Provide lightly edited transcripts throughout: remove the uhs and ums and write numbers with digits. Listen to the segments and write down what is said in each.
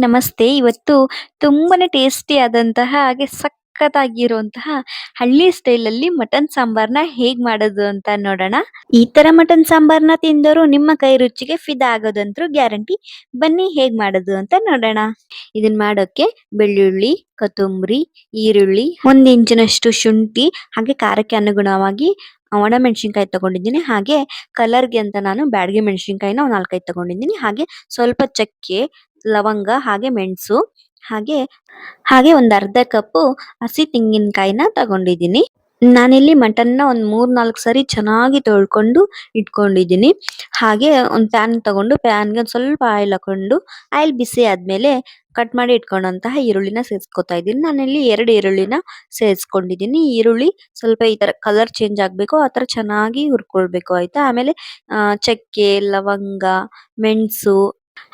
ನಮಸ್ತೆ. ಇವತ್ತು ತುಂಬಾನೇ ಟೇಸ್ಟಿ ಆದಂತಹ ಹಾಗೆ ಸಖತ್ತಾಗಿರುವಂತಹ ಹಳ್ಳಿ ಸ್ಟೈಲಲ್ಲಿ ಮಟನ್ ಸಾಂಬಾರ್ನ ಹೇಗ್ ಮಾಡೋದು ಅಂತ ನೋಡೋಣ. ಈ ತರ ಮಟನ್ ಸಾಂಬಾರ್ನ ತಿಂದವರು ನಿಮ್ಮ ಕೈ ರುಚಿಗೆ ಫಿದಾ ಆಗೋದಂತೂ ಗ್ಯಾರಂಟಿ. ಬನ್ನಿ ಹೇಗ್ ಮಾಡೋದು ಅಂತ ನೋಡೋಣ. ಇದನ್ನ ಮಾಡೋಕೆ ಬೆಳ್ಳುಳ್ಳಿ, ಕೊತ್ತಂಬರಿ, ಈರುಳ್ಳಿ, 1 ಇಂಚಿನಷ್ಟು ಶುಂಠಿ, ಹಾಗೆ ಖಾರಕ್ಕೆ ಅನುಗುಣವಾಗಿ ಒಣಮೆಣಸಿನಕಾಯಿ ತಗೊಂಡಿದ್ದೀನಿ. ಹಾಗೆ ಕಲರ್‌ಗೆ ಅಂತ ನಾನು ಬ್ಯಾಡಗಿ ಮೆಣಸಿನಕಾಯಿನ ಒಂದು 4, 5 ತಗೊಂಡಿದ್ದೀನಿ. ಹಾಗೆ ಸ್ವಲ್ಪ ಚಕ್ಕೆ, ಲವಂಗ, ಹಾಗೆ ಮೆಣಸು, ಹಾಗೆ ಹಾಗೆ ಒಂದು ಅರ್ಧ ಕಪ್ಪು ಹಸಿ ತೆಂಗಿನಕಾಯಿನ ತಗೊಂಡಿದ್ದೀನಿ. ನಾನಿಲ್ಲಿ ಮಟನ್ನ ಒಂದು 3, 4 ಸರಿ ಚೆನ್ನಾಗಿ ತೊಳ್ಕೊಂಡು ಇಟ್ಕೊಂಡಿದ್ದೀನಿ. ಹಾಗೆ ಒಂದು ಪ್ಯಾನ್ ತಗೊಂಡು ಪ್ಯಾನ್‌ಗೆ ಒಂದು ಸ್ವಲ್ಪ ಆಯಿಲ್ ಹಾಕೊಂಡು, ಆಯಿಲ್ ಬಿಸಿ ಆದ್ಮೇಲೆ ಕಟ್ ಮಾಡಿ ಇಟ್ಕೊಂಡಂತಹ ಈರುಳ್ಳಿನ ಸೇರಿಸ್ಕೊತಾ ಇದ್ದೀನಿ. ನಾನಿಲ್ಲಿ 2 ಈರುಳ್ಳಿನ ಸೇರಿಸ್ಕೊಂಡಿದ್ದೀನಿ. ಈರುಳ್ಳಿ ಸ್ವಲ್ಪ ಈ ತರ ಕಲರ್ ಚೇಂಜ್ ಆಗ್ಬೇಕು, ಆ ತರ ಚೆನ್ನಾಗಿ ಹುರ್ಕೊಳ್ಬೇಕು ಆಯ್ತಾ. ಆಮೇಲೆ ಚಕ್ಕೆ, ಲವಂಗ, ಮೆಣಸು,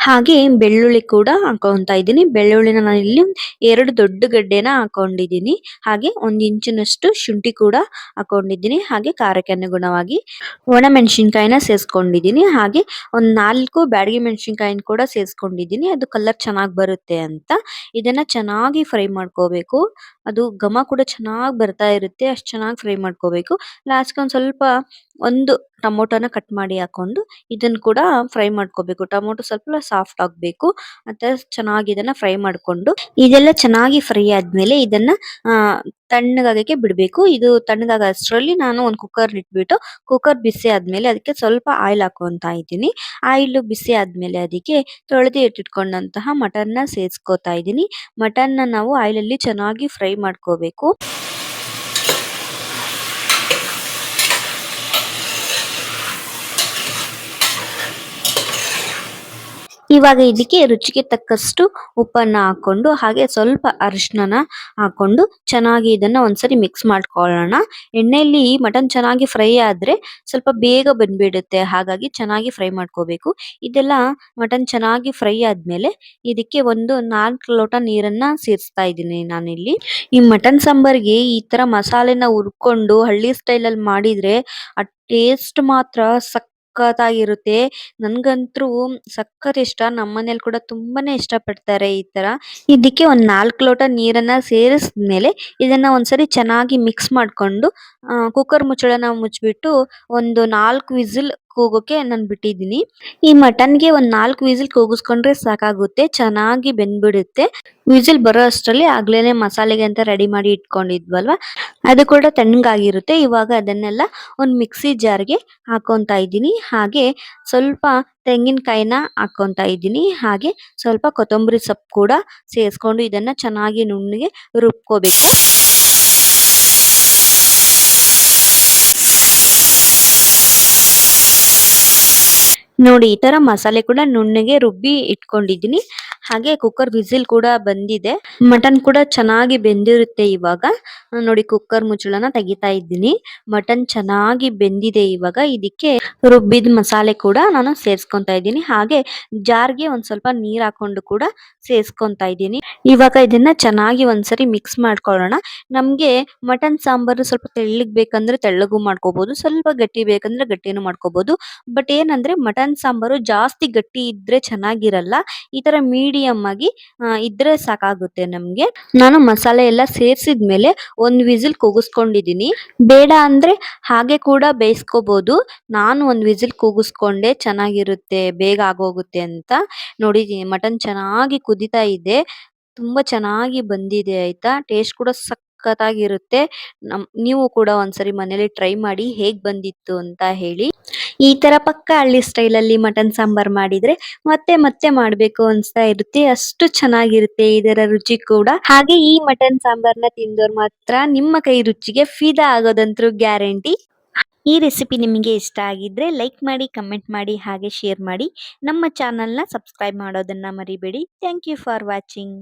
ಹಾಗೆ ಬೆಳ್ಳುಳ್ಳಿ ಕೂಡ ಹಾಕೊಂತಾ ಇದ್ದೀನಿ. ಬೆಳ್ಳುಳ್ಳಿನ ನಾನಿಲ್ಲಿ 2 ದೊಡ್ಡ ಗಡ್ಡೆನ ಹಾಕೊಂಡಿದ್ದೀನಿ. ಹಾಗೆ 1 ಇಂಚಿನಷ್ಟು ಶುಂಠಿ ಕೂಡ ಹಾಕೊಂಡಿದ್ದೀನಿ. ಹಾಗೆ ಖಾರಕ್ಕೆ ಅನುಗುಣವಾಗಿ ಒಣಮೆಣಸಿನಕಾಯಿನ ಸೇರಿಸ್ಕೊಂಡಿದ್ದೀನಿ. ಹಾಗೆ ಒಂದು 4 ಬ್ಯಾಡಗಿ ಮೆಣಸಿನಕಾಯಿನ ಕೂಡ ಸೇರಿಸ್ಕೊಂಡಿದ್ದೀನಿ. ಅದು ಕಲರ್ ಚೆನ್ನಾಗಿ ಬರುತ್ತೆ ಅಂತ. ಇದನ್ನ ಚೆನ್ನಾಗಿ ಫ್ರೈ ಮಾಡ್ಕೋಬೇಕು. ಅದು ಘಮ ಕೂಡ ಚೆನ್ನಾಗಿ ಬರ್ತಾ ಇರುತ್ತೆ. ಅಷ್ಟು ಚೆನ್ನಾಗಿ ಫ್ರೈ ಮಾಡ್ಕೋಬೇಕು. ಲಾಸ್ಟ್‌ಗೆ ಒಂದು ಸ್ವಲ್ಪ ಒಂದು ಟೊಮೊಟೊನ ಕಟ್ ಮಾಡಿ ಹಾಕೊಂಡು ಇದನ್ನ ಕೂಡ ಫ್ರೈ ಮಾಡ್ಕೋಬೇಕು. ಟೊಮೊಟೊ ಸ್ವಲ್ಪ ಸಾಫ್ಟ್ ಆಗ್ಬೇಕು. ಮತ್ತೆ ಚೆನ್ನಾಗಿ ಇದನ್ನ ಫ್ರೈ ಮಾಡ್ಕೊಂಡು, ಇದೆಲ್ಲ ಚೆನ್ನಾಗಿ ಫ್ರೈ ಆದ್ಮೇಲೆ ಇದನ್ನ ತಣ್ಣಗಾಗಕ್ಕೆ ಬಿಡ್ಬೇಕು. ಇದು ತಣ್ಣಗಾಗೋ ಅಷ್ಟರಲ್ಲಿ ನಾನು ಒಂದು ಕುಕ್ಕರ್ ಇಟ್ಬಿಟ್ಟು, ಕುಕ್ಕರ್ ಬಿಸಿ ಆದ್ಮೇಲೆ ಅದಕ್ಕೆ ಸ್ವಲ್ಪ ಆಯಿಲ್ ಹಾಕೊಂತಾ ಇದ್ದೀನಿ. ಆಯಿಲ್ ಬಿಸಿ ಆದ್ಮೇಲೆ ಅದಕ್ಕೆ ತೊಳೆದು ಇಟ್ಟಿಟ್ಕೊಂಡಂತಹ ಮಟನ್ನ ಸೇರಿಸ್ಕೊತಾ ಇದ್ದೀನಿ. ಮಟನ್ನ ನಾವು ಆಯಿಲಲ್ಲಿ ಚೆನ್ನಾಗಿ ಫ್ರೈ ಮಾಡ್ಕೋಬೇಕು. ಇವಾಗ ಇದಕ್ಕೆ ರುಚಿಗೆ ತಕ್ಕಷ್ಟು ಉಪ್ಪನ್ನ ಹಾಕೊಂಡು, ಹಾಗೆ ಸ್ವಲ್ಪ ಅರಿಶಿಣನ ಹಾಕೊಂಡು ಚೆನ್ನಾಗಿ ಇದನ್ನ ಒಂದ್ಸರಿ ಮಿಕ್ಸ್ ಮಾಡ್ಕೊಳ್ಳೋಣ. ಎಣ್ಣೆಯಲ್ಲಿ ಮಟನ್ ಚೆನ್ನಾಗಿ ಫ್ರೈ ಆದ್ರೆ ಸ್ವಲ್ಪ ಬೇಗ ಬಂದ್ಬಿಡುತ್ತೆ. ಹಾಗಾಗಿ ಚೆನ್ನಾಗಿ ಫ್ರೈ ಮಾಡ್ಕೋಬೇಕು. ಇದೆಲ್ಲ ಮಟನ್ ಚೆನ್ನಾಗಿ ಫ್ರೈ ಆದ್ಮೇಲೆ ಇದಕ್ಕೆ ಒಂದು 4 ಲೋಟ ನೀರನ್ನ ಸೇರಿಸ್ತಾ ಇದ್ದೀನಿ ನಾನಿಲ್ಲಿ. ಈ ಮಟನ್ ಸಾಂಬಾರ್ಗೆ ಈ ತರ ಮಸಾಲೆನ ಹುರ್ಕೊಂಡು ಹಳ್ಳಿ ಸ್ಟೈಲಲ್ಲಿ ಮಾಡಿದ್ರೆ ಆ ಟೇಸ್ಟ್ ಮಾತ್ರ ಸಖತ್ತಾಗಿರುತ್ತೆ. ನನ್ಗಂತೂ ಸಖತ್ ಇಷ್ಟ. ನಮ್ಮನೇಲಿ ಕೂಡ ತುಂಬಾನೇ ಇಷ್ಟಪಡ್ತಾರೆ ಈ ತರ. ಇದಕ್ಕೆ ಒಂದು 4 ಲೋಟ ನೀರನ್ನ ಸೇರಿಸಿದ್ಮೇಲೆ ಇದನ್ನ ಒಂದ್ಸರಿ ಚೆನ್ನಾಗಿ ಮಿಕ್ಸ್ ಮಾಡ್ಕೊಂಡು ಕುಕ್ಕರ್ ಮುಚ್ಚಳನ ಮುಚ್ಚಿಬಿಟ್ಟು ಒಂದು 4 ವಿಸಿಲ್ ಕೂಗೋಕೆ ನಾನು ಬಿಟ್ಟಿದ್ದೀನಿ. ಈ ಮಟನ್ಗೆ ಒಂದು 4 ವಿಸಿಲ್ ಕೂಗಿಸ್ಕೊಂಡ್ರೆ ಸಾಕಾಗುತ್ತೆ, ಚೆನ್ನಾಗಿ ಬೆಂದ್ಬಿಡುತ್ತೆ. ವಿಸಿಲ್ ಬರೋ ಅಷ್ಟರಲ್ಲಿ ಆಗ್ಲೇನೆ ಮಸಾಲೆಗೆ ಅಂತ ರೆಡಿ ಮಾಡಿ ಇಟ್ಕೊಂಡಿದ್ವಲ್ವಾ, ಅದು ಕೂಡ ತಣ್ಣಗಾಗಿರುತ್ತೆ. ಇವಾಗ ಅದನ್ನೆಲ್ಲ ಒಂದು ಮಿಕ್ಸಿ ಜಾರ್ಗೆ ಹಾಕೊಂತಾ ಇದ್ದೀನಿ. ಹಾಗೆ ಸ್ವಲ್ಪ ತೆಂಗಿನಕಾಯಿನ ಹಾಕೊಂತಾ ಇದ್ದೀನಿ. ಹಾಗೆ ಸ್ವಲ್ಪ ಕೊತ್ತಂಬರಿ ಸೊಪ್ಪು ಕೂಡ ಸೇರಿಸ್ಕೊಂಡು ಇದನ್ನ ಚೆನ್ನಾಗಿ ನುಣ್ಣಗೆ ರುಬ್ಕೋಬೇಕು. ನೋಡಿ ಈ ತರ ಮಸಾಲೆ ಕೂಡ ನುಣ್ಣಗೆ ರುಬ್ಬಿ ಇಟ್ಕೊಂಡಿದ್ದೀನಿ. ಹಾಗೆ ಕುಕ್ಕರ್ ವಿಸಿಲ್ ಕೂಡ ಬಂದಿದೆ. ಮಟನ್ ಕೂಡ ಚೆನ್ನಾಗಿ ಬೆಂದಿರುತ್ತೆ ಇವಾಗ. ನೋಡಿ ಕುಕ್ಕರ್ ಮುಚ್ಚಳನ ತೆಗಿತಾ ಇದ್ದೀನಿ. ಮಟನ್ ಚೆನ್ನಾಗಿ ಬೆಂದಿದೆ. ಇವಾಗ ಇದಕ್ಕೆ ರುಬ್ಬಿದ ಮಸಾಲೆ ಕೂಡ ನಾನು ಸೇರಿಸ್ಕೊಂತಾ ಇದ್ದೀನಿ. ಹಾಗೆ ಜಾರ್ಗೆ ಒಂದ್ ಸ್ವಲ್ಪ ನೀರ್ ಹಾಕೊಂಡು ಕೂಡ ಸೇರಿಸ್ಕೊಂತಾ ಇದ್ದೀನಿ. ಇವಾಗ ಇದನ್ನ ಚೆನ್ನಾಗಿ ಒಂದ್ಸರಿ ಮಿಕ್ಸ್ ಮಾಡ್ಕೊಳ್ಳೋಣ. ನಮ್ಗೆ ಮಟನ್ ಸಾಂಬಾರು ಸ್ವಲ್ಪ ತೆಳ್ಳಗ್ ಬೇಕಂದ್ರೆ ತೆಳ್ಳಗೂ ಮಾಡ್ಕೋಬಹುದು, ಸ್ವಲ್ಪ ಗಟ್ಟಿ ಬೇಕಂದ್ರೆ ಗಟ್ಟಿನೂ ಮಾಡ್ಕೋಬಹುದು. ಬಟ್ ಏನಂದ್ರೆ ಮಟನ್ ಸಾಂಬಾರು ಜಾಸ್ತಿ ಗಟ್ಟಿ ಇದ್ರೆ ಚೆನ್ನಾಗಿರಲ್ಲ. ಈ ತರ ಮೀಡಿಯಂ ಆಗಿ ಇದ್ರೆ ಸಾಕಾಗುತ್ತೆ ನಮ್ಗೆ. ನಾನು ಮಸಾಲೆ ಎಲ್ಲ ಸೇರ್ಸಿದ್ಮೇಲೆ ಒಂದು ವಿಸಿಲ್ ಕೂಗಿಸ್ಕೊಂಡಿದ್ದೀನಿ. ಬೇಡ ಅಂದ್ರೆ ಹಾಗೆ ಕೂಡ ಬೇಯಿಸ್ಕೋಬಹುದು. ನಾನು ಒಂದು ವಿಸಿಲ್ ಕೂಗಿಸ್ಕೊಂಡೆ, ಚೆನ್ನಾಗಿರುತ್ತೆ, ಬೇಗ ಆಗೋಗುತ್ತೆ ಅಂತ. ನೋಡಿ ಮಟನ್ ಚೆನ್ನಾಗಿ ಕುದಿತಾ ಇದೆ, ತುಂಬಾ ಚೆನ್ನಾಗಿ ಬಂದಿದೆ ಆಯ್ತಾ. ಟೇಸ್ಟ್ ಕೂಡ ಸಖತ್ತಾಗಿರುತ್ತೆ. ನೀವು ಕೂಡ ಒಂದ್ಸರಿ ಮನೇಲಿ ಟ್ರೈ ಮಾಡಿ ಹೇಗ್ ಬಂದಿತ್ತು ಅಂತ ಹೇಳಿ. ಈ ತರ ಪಕ್ಕ ಹಳ್ಳಿ ಸ್ಟೈಲಲ್ಲಿ ಮಟನ್ ಸಾಂಬಾರ್ ಮಾಡಿದ್ರೆ ಮತ್ತೆ ಮತ್ತೆ ಮಾಡ್ಬೇಕು ಅನ್ಸ್ತಾ ಇರುತ್ತೆ. ಅಷ್ಟು ಚೆನ್ನಾಗಿರುತ್ತೆ ಇದರ ರುಚಿ ಕೂಡ. ಹಾಗೆ ಈ ಮಟನ್ ಸಾಂಬಾರ್ನ ತಿಂದೋರ್ ಮಾತ್ರ ನಿಮ್ಮ ಕೈ ರುಚಿಗೆ ಫಿದಾ ಆಗೋದಂತೂ ಗ್ಯಾರಂಟಿ. ಈ ರೆಸಿಪಿ ನಿಮಗೆ ಇಷ್ಟ ಆಗಿದ್ರೆ ಲೈಕ್ ಮಾಡಿ, ಕಮೆಂಟ್ ಮಾಡಿ, ಹಾಗೆ ಶೇರ್ ಮಾಡಿ. ನಮ್ಮ ಚಾನಲ್ನ ಸಬ್ಸ್ಕ್ರೈಬ್ ಮಾಡೋದನ್ನ ಮರಿಬೇಡಿ. Thank you for watching.